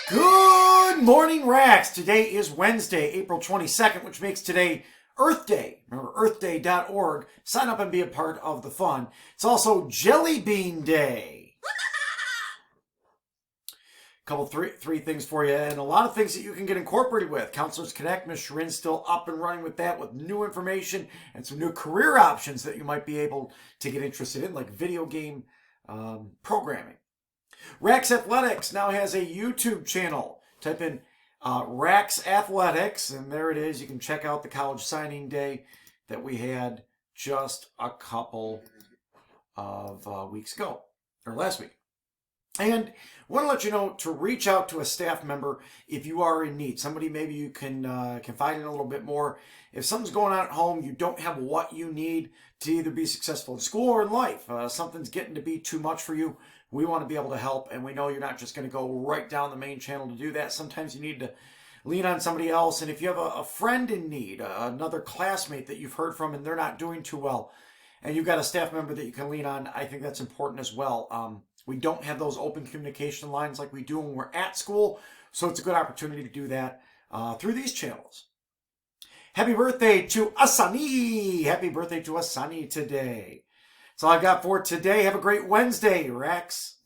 Good morning, Rax. Today is Wednesday, April 22nd, which makes today Earth Day. Remember, earthday.org. Sign up and be a part of the fun. It's also Jelly Bean Day. Three things for you, and a lot of things that you can get incorporated with. Counselors Connect, Ms. Sharin's still up and running with that, with new information and some new career options that you might be able to get interested in, like video game programming. Rax Athletics now has a YouTube channel. Type in Rax Athletics, and there it is. You can check out the college signing day that we had just a couple of weeks ago, or last week. And I want to let you know to reach out to a staff member if you are in need. Somebody maybe you can confide in a little bit more. If something's going on at home, you don't have what you need to either be successful in school or in life. Something's getting to be too much for you. We want to be able to help, and we know you're not just going to go right down the main channel to do that. Sometimes you need to lean on somebody else. And if you have a friend in need, another classmate that you've heard from and they're not doing too well, and you've got a staff member that you can lean on, I think that's important as well. We don't have those open communication lines like we do when we're at school, so it's a good opportunity to do that through these channels. Happy birthday to Asani! Happy birthday to Asani today. That's all I've got for today. Have a great Wednesday, Rex.